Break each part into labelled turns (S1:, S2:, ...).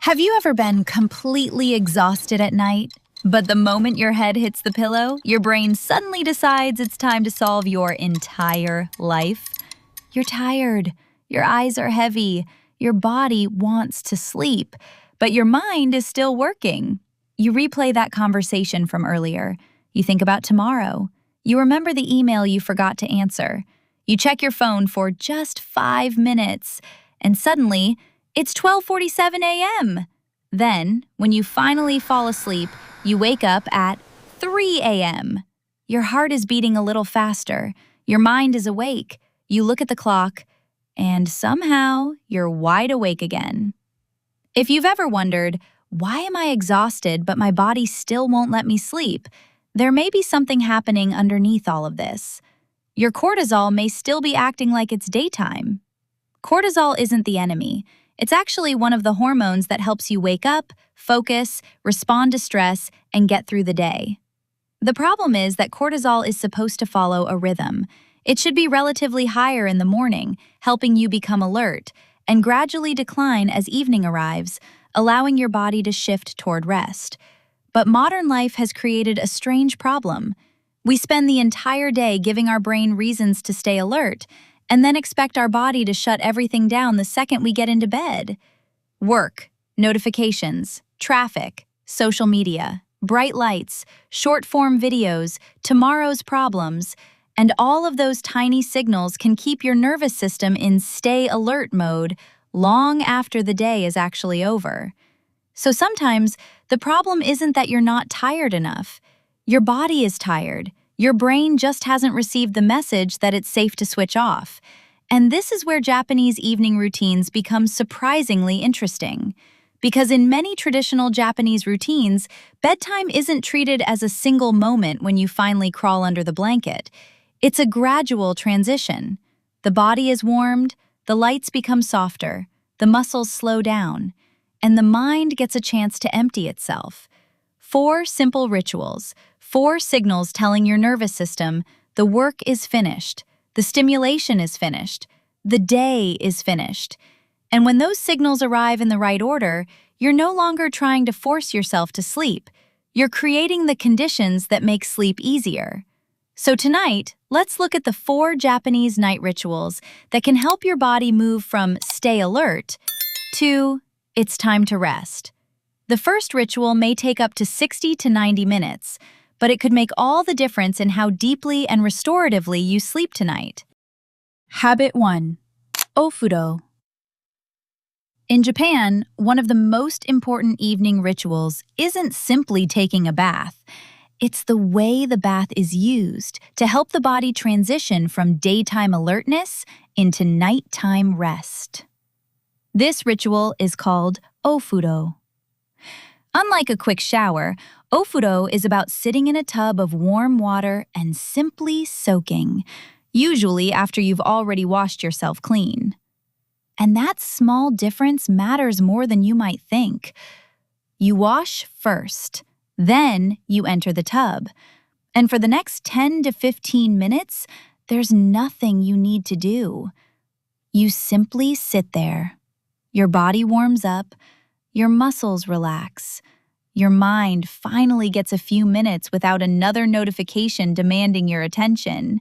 S1: Have you ever been completely exhausted at night, but the moment your head hits the pillow, your brain suddenly decides it's time to solve your entire life? You're tired, your eyes are heavy, your body wants to sleep, but your mind is still working. You replay that conversation from earlier. You think about tomorrow. You remember the email you forgot to answer. You check your phone for just 5 minutes, and suddenly, it's 12:47 a.m. Then, when you finally fall asleep, you wake up at 3 a.m. Your heart is beating a little faster. Your mind is awake. You look at the clock, and somehow you're wide awake again. If you've ever wondered, why am I exhausted but my body still won't let me sleep? There may be something happening underneath all of this. Your cortisol may still be acting like it's daytime. Cortisol isn't the enemy. It's actually one of the hormones that helps you wake up, focus, respond to stress, and get through the day. The problem is that cortisol is supposed to follow a rhythm. It should be relatively higher in the morning, helping you become alert, and gradually decline as evening arrives, allowing your body to shift toward rest. But modern life has created a strange problem. We spend the entire day giving our brain reasons to stay alert, and then expect our body to shut everything down the second we get into bed. Work, notifications, traffic, social media, bright lights, short-form videos, tomorrow's problems, and all of those tiny signals can keep your nervous system in stay alert mode long after the day is actually over. So sometimes, the problem isn't that you're not tired enough. Your body is tired. Your brain just hasn't received the message that it's safe to switch off. And this is where Japanese evening routines become surprisingly interesting. Because in many traditional Japanese routines, bedtime isn't treated as a single moment when you finally crawl under the blanket. It's a gradual transition. The body is warmed, the lights become softer, the muscles slow down, and the mind gets a chance to empty itself. 4 simple rituals. 4 signals telling your nervous system the work is finished, the stimulation is finished, the day is finished. And when those signals arrive in the right order, you're no longer trying to force yourself to sleep. You're creating the conditions that make sleep easier. So tonight, let's look at the 4 Japanese night rituals that can help your body move from stay alert to it's time to rest. The first ritual may take up to 60 to 90 minutes, but it could make all the difference in how deeply and restoratively you sleep tonight. Habit 1. Ofuro. In Japan, one of the most important evening rituals isn't simply taking a bath. It's the way the bath is used to help the body transition from daytime alertness into nighttime rest. This ritual is called Ofuro. Unlike a quick shower, Ofuro is about sitting in a tub of warm water and simply soaking, usually after you've already washed yourself clean. And that small difference matters more than you might think. You wash first, then you enter the tub. And for the next 10 to 15 minutes, there's nothing you need to do. You simply sit there. Your body warms up, your muscles relax. Your mind finally gets a few minutes without another notification demanding your attention.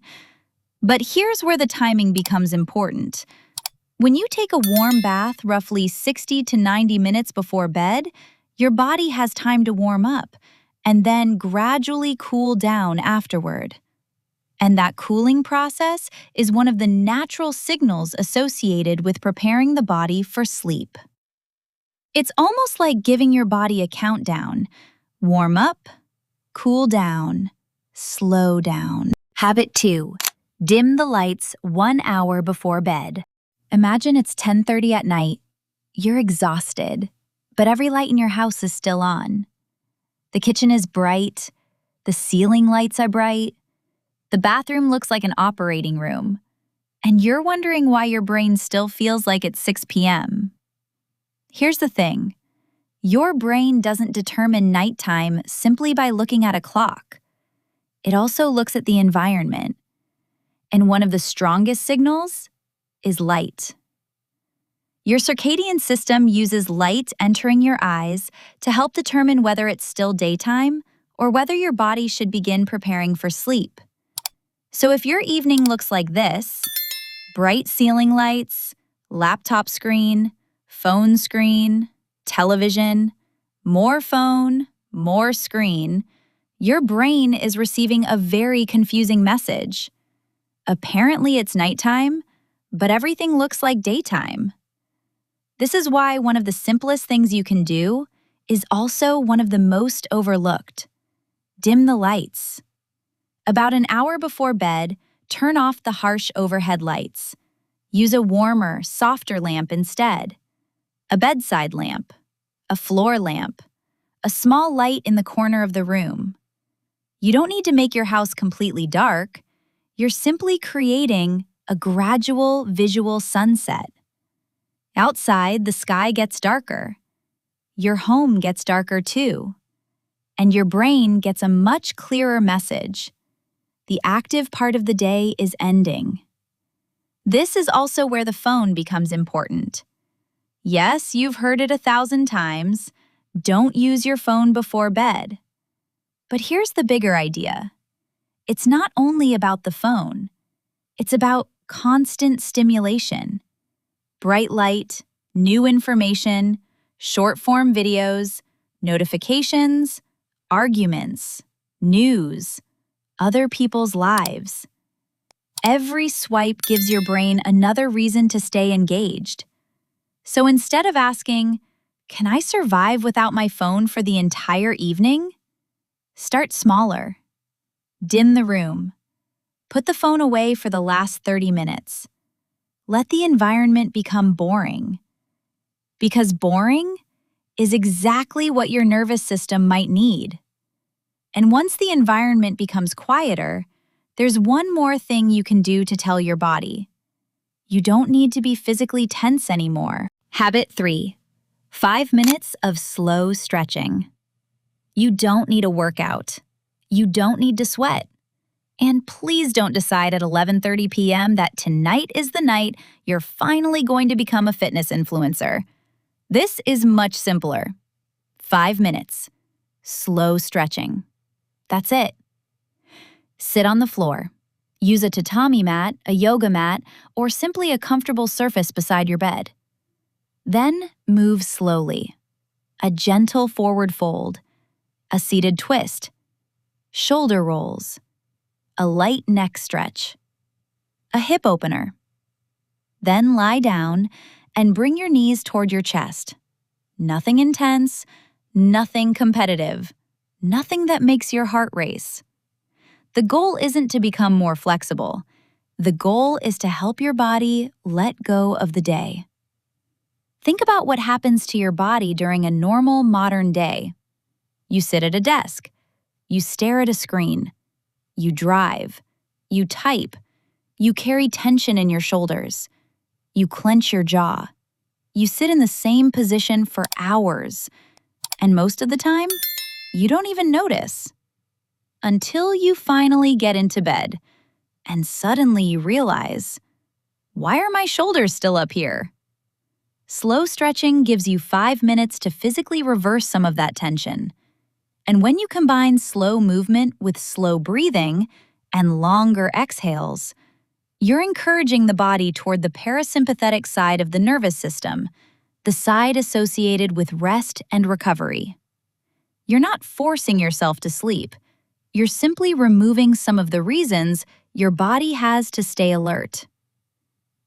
S1: But here's where the timing becomes important. When you take a warm bath roughly 60 to 90 minutes before bed, your body has time to warm up and then gradually cool down afterward. And that cooling process is one of the natural signals associated with preparing the body for sleep. It's almost like giving your body a countdown. Warm up, cool down, slow down. Habit 2. Dim the lights 1 hour before bed. Imagine it's 10:30 at night. You're exhausted, but every light in your house is still on. The kitchen is bright. The ceiling lights are bright. The bathroom looks like an operating room. And you're wondering why your brain still feels like it's 6 p.m. Here's the thing. Your brain doesn't determine nighttime simply by looking at a clock. It also looks at the environment. And one of the strongest signals is light. Your circadian system uses light entering your eyes to help determine whether it's still daytime or whether your body should begin preparing for sleep. So if your evening looks like this, bright ceiling lights, laptop screen, phone screen, television, more phone, more screen, your brain is receiving a very confusing message. Apparently it's nighttime, but everything looks like daytime. This is why one of the simplest things you can do is also one of the most overlooked. Dim the lights. About an hour before bed, turn off the harsh overhead lights. Use a warmer, softer lamp instead. A bedside lamp, a floor lamp, a small light in the corner of the room. You don't need to make your house completely dark. You're simply creating a gradual visual sunset. Outside, the sky gets darker. Your home gets darker too. And your brain gets a much clearer message. The active part of the day is ending. This is also where the phone becomes important. Yes, you've heard it 1,000 times. Don't use your phone before bed. But here's the bigger idea. It's not only about the phone. It's about constant stimulation. Bright light, new information, short-form videos, notifications, arguments, news, other people's lives. Every swipe gives your brain another reason to stay engaged. So instead of asking, "Can I survive without my phone for the entire evening?" Start smaller. Dim the room. Put the phone away for the last 30 minutes. Let the environment become boring. Because boring is exactly what your nervous system might need. And once the environment becomes quieter, there's one more thing you can do to tell your body. You don't need to be physically tense anymore. Habit 3. 5 minutes of slow stretching. You don't need a workout. You don't need to sweat. And please don't decide at 11:30 p.m. that tonight is the night you're finally going to become a fitness influencer. This is much simpler. 5 minutes. Slow stretching. That's it. Sit on the floor. Use a tatami mat, a yoga mat, or simply a comfortable surface beside your bed. Then move slowly. A gentle forward fold. A seated twist. Shoulder rolls. A light neck stretch. A hip opener. Then lie down and bring your knees toward your chest. Nothing intense, nothing competitive, nothing that makes your heart race. The goal isn't to become more flexible. The goal is to help your body let go of the day. Think about what happens to your body during a normal modern day. You sit at a desk. You stare at a screen. You drive. You type. You carry tension in your shoulders. You clench your jaw. You sit in the same position for hours. And most of the time, you don't even notice. Until you finally get into bed, and suddenly you realize, why are my shoulders still up here? Slow stretching gives you 5 minutes to physically reverse some of that tension. And when you combine slow movement with slow breathing and longer exhales, you're encouraging the body toward the parasympathetic side of the nervous system, the side associated with rest and recovery. You're not forcing yourself to sleep. You're simply removing some of the reasons your body has to stay alert.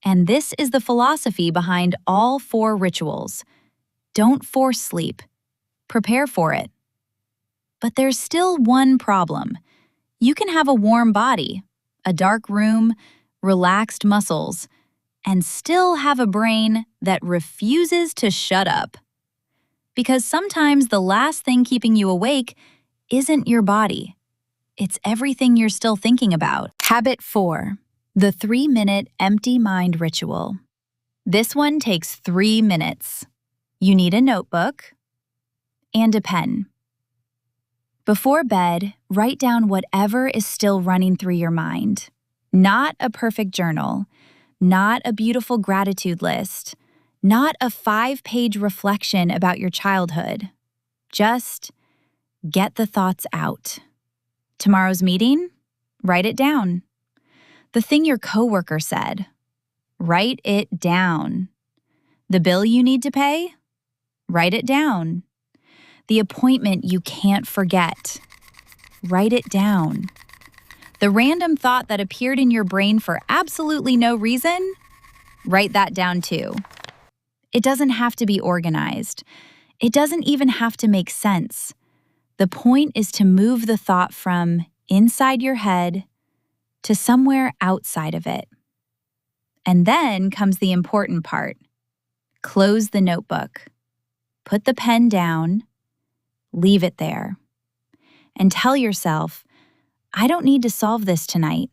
S1: And this is the philosophy behind all 4 rituals. Don't force sleep. Prepare for it. But there's still one problem. You can have a warm body, a dark room, relaxed muscles, and still have a brain that refuses to shut up. Because sometimes the last thing keeping you awake isn't your body. It's everything you're still thinking about. Habit 4. The 3-minute empty mind ritual. This one takes 3 minutes. You need a notebook and a pen. Before bed, write down whatever is still running through your mind. Not a perfect journal, not a beautiful gratitude list, Not a 5-page reflection about your childhood. Just get the thoughts out. Tomorrow's meeting? Write it down. The thing your coworker said? Write it down. The bill you need to pay? Write it down. The appointment you can't forget? Write it down. The random thought that appeared in your brain for absolutely no reason? Write that down too. It doesn't have to be organized. It doesn't even have to make sense. The point is to move the thought from inside your head to somewhere outside of it. And then comes the important part. Close the notebook. Put the pen down. Leave it there. And tell yourself, I don't need to solve this tonight.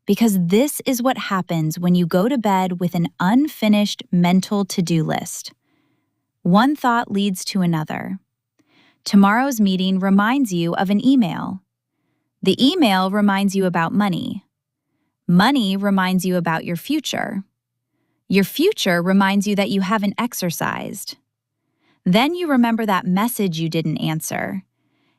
S1: Because this is what happens when you go to bed with an unfinished mental to-do list. One thought leads to another. Tomorrow's meeting reminds you of an email. The email reminds you about money. Money reminds you about your future. Your future reminds you that you haven't exercised. Then you remember that message you didn't answer.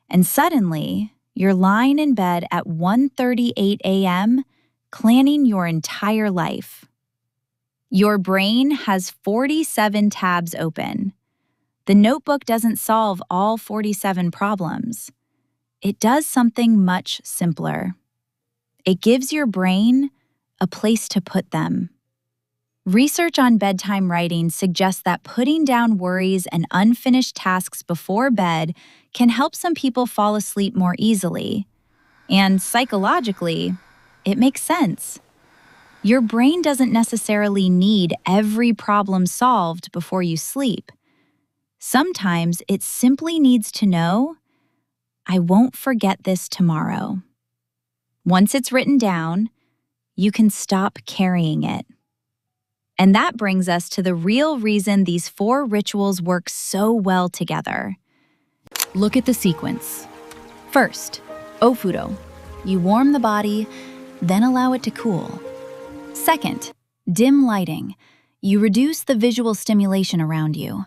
S1: And suddenly, you're lying in bed at 1:38 a.m., planning your entire life. Your brain has 47 tabs open. The notebook doesn't solve all 47 problems. It does something much simpler. It gives your brain a place to put them. Research on bedtime writing suggests that putting down worries and unfinished tasks before bed can help some people fall asleep more easily. And psychologically, it makes sense. Your brain doesn't necessarily need every problem solved before you sleep. Sometimes it simply needs to know, I won't forget this tomorrow. Once it's written down, you can stop carrying it. And that brings us to the real reason these 4 rituals work so well together. Look at the sequence. First, Ofuro. You warm the body, then allow it to cool. Second, dim lighting. You reduce the visual stimulation around you.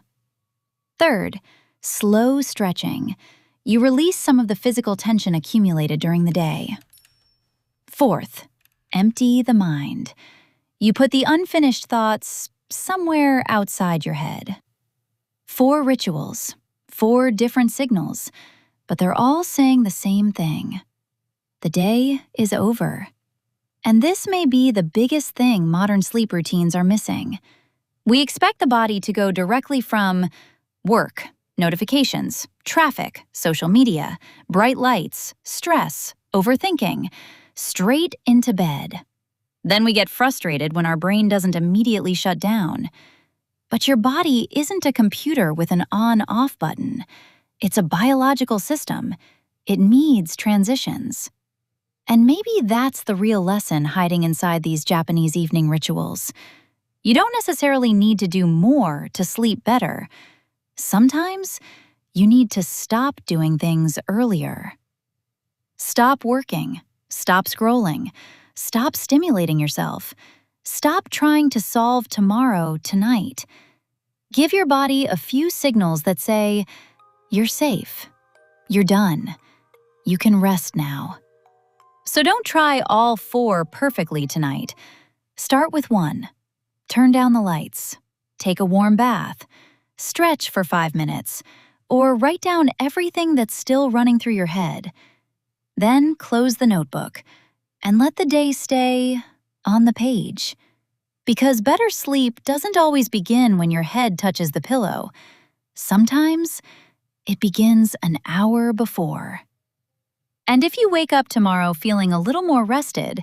S1: Third, slow stretching. You release some of the physical tension accumulated during the day. Fourth, empty the mind. You put the unfinished thoughts somewhere outside your head. 4 rituals, 4 different signals, but they're all saying the same thing. The day is over. And this may be the biggest thing modern sleep routines are missing. We expect the body to go directly from work, notifications, traffic, social media, bright lights, stress, overthinking, straight into bed. Then we get frustrated when our brain doesn't immediately shut down. But your body isn't a computer with an on-off button. It's a biological system. It needs transitions. And maybe that's the real lesson hiding inside these Japanese evening rituals. You don't necessarily need to do more to sleep better. Sometimes you need to stop doing things earlier. Stop working. Stop scrolling. Stop stimulating yourself. Stop trying to solve tomorrow tonight. Give your body a few signals that say, you're safe. You're done. You can rest now. So don't try all 4 perfectly tonight. Start with 1. Turn down the lights. Take a warm bath. Stretch for 5 minutes. Or write down everything that's still running through your head. Then close the notebook and let the day stay on the page. Because better sleep doesn't always begin when your head touches the pillow. Sometimes it begins an hour before. And if you wake up tomorrow feeling a little more rested,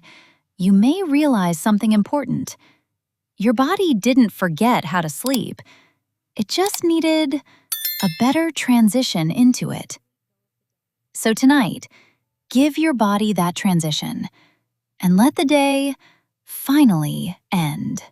S1: you may realize something important. Your body didn't forget how to sleep. It just needed a better transition into it. So tonight, give your body that transition and let the day finally end.